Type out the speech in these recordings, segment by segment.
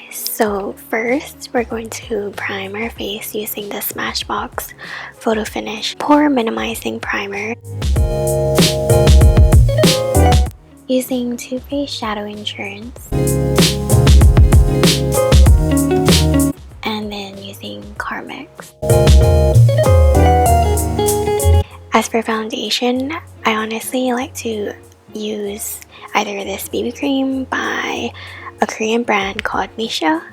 guys, so first we're going to prime our face using the Smashbox Photo Finish Pore Minimizing Primer. Using Too Faced Shadow Insurance. And then using Carmex. As for foundation, I honestly like to use either this BB cream by a Korean brand called Missha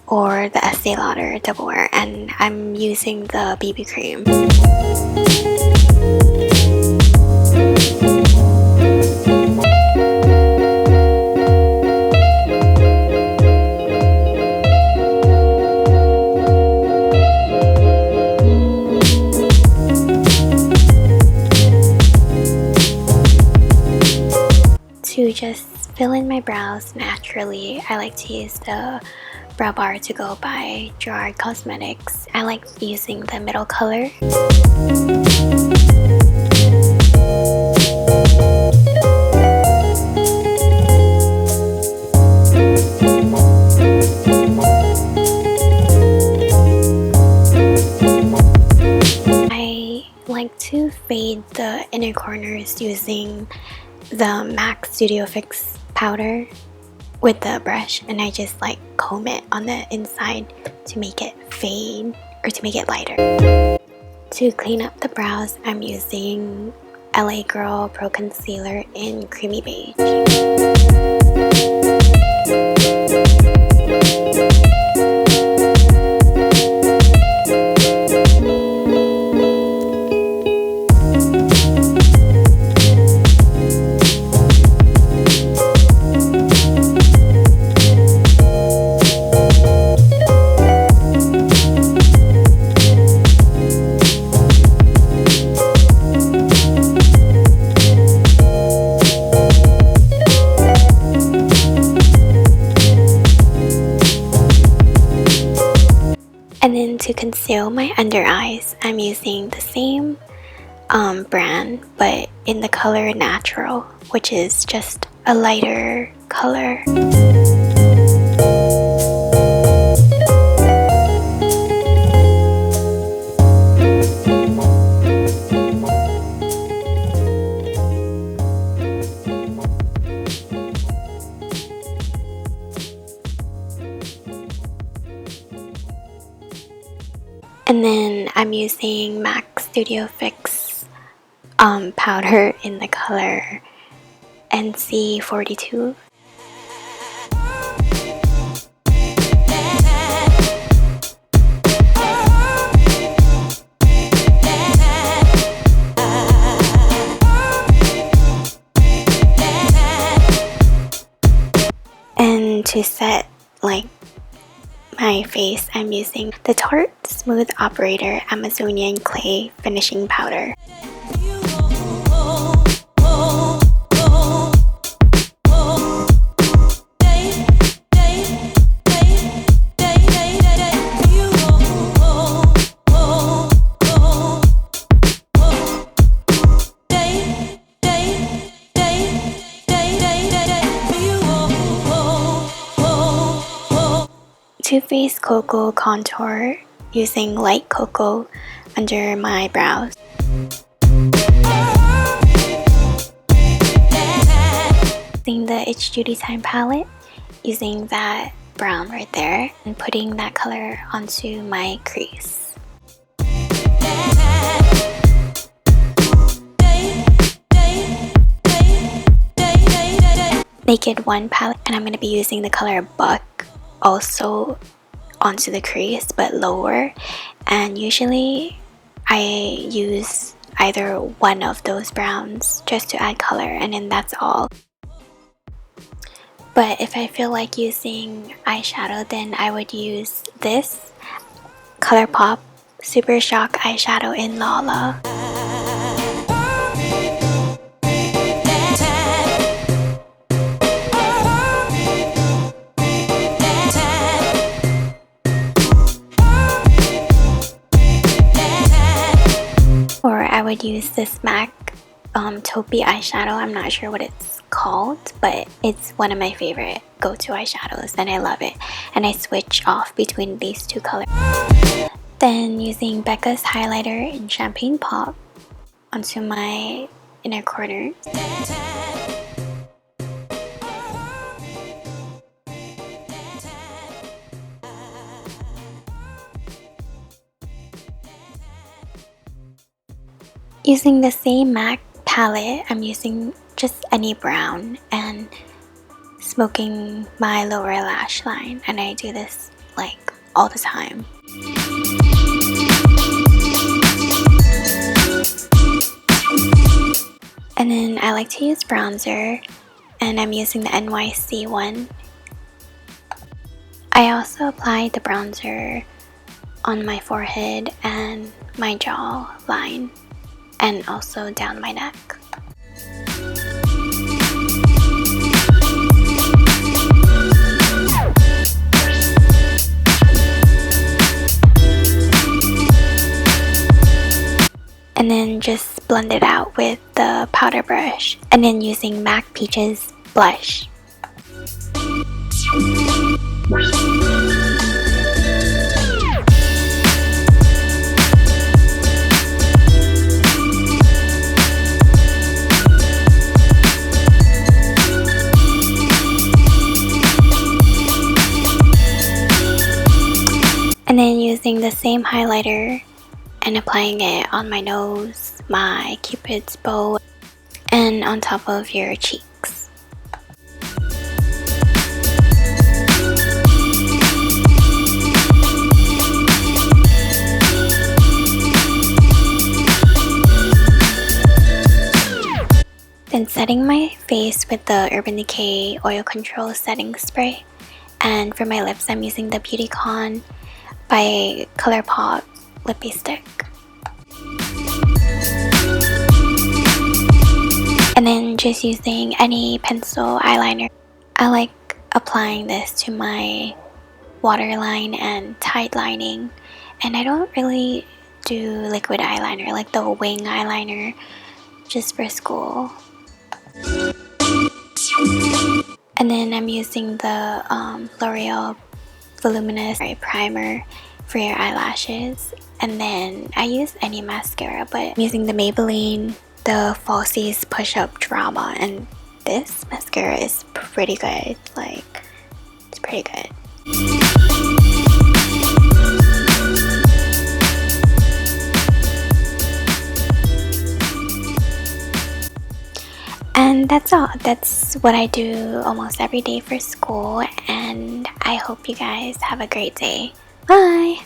or the Estee Lauder Double Wear, and I'm using the BB cream. To just fill in my brows naturally, I like to use the brow bar to go by Gerard Cosmetics. I like using the middle color. I like to fade the inner corners using the MAC Studio Fix powder with the brush, and I just like comb it on the inside to make it fade or to make it lighter. To clean up the brows, I'm using LA Girl Pro Concealer in Creamy Beige. And then to conceal my under eyes, I'm using the same brand, but in the color Natural, which is just a lighter color. And then I'm using MAC Studio Fix powder in the color NC42. And to set like my face, I'm using the Tarte Smooth Operator Amazonian Clay Finishing Powder. Too Faced Cocoa Contour using light cocoa under my brows. Using the It's Judy Time palette, using that brown right there, and putting that color onto my crease. Naked One palette, and I'm going to be using the color Buck also onto the crease but lower, and usually I use either one of those browns just to add color, and then that's all. But if I feel like using eyeshadow, then I would use this Colourpop Super Shock eyeshadow in LALA. Or I would use this MAC taupey eyeshadow. I'm not sure what it's called, but it's one of my favorite go-to eyeshadows and I love it. And I switch off between these two colors. Then using Becca's highlighter in Champagne Pop onto my inner corner. Using the same MAC palette, I'm using just any brown and smoking my lower lash line, and I do this like all the time. And then I like to use bronzer, and I'm using the NYC one. I also apply the bronzer on my forehead and my jaw line, and also down my neck. And then just blend it out with the powder brush, and then using MAC Peaches blush. And then using the same highlighter and applying it on my nose, my cupid's bow, and on top of your cheeks. Then setting my face with the Urban Decay Oil Control Setting Spray. And for my lips, I'm using the Beautycon by Colourpop lippie stick. And then just using any pencil eyeliner. I like applying this to my waterline and tight lining, and I don't really do liquid eyeliner, like the wing eyeliner, just for school. And then I'm using the Loreal Voluminous Primer for your eyelashes, and then I use any mascara, but I'm using the Maybelline, the Falsies Push Up Drama, and this mascara is pretty good. Like, it's pretty good. And that's all. That's what I do almost every day for school, and I hope you guys have a great day. Bye!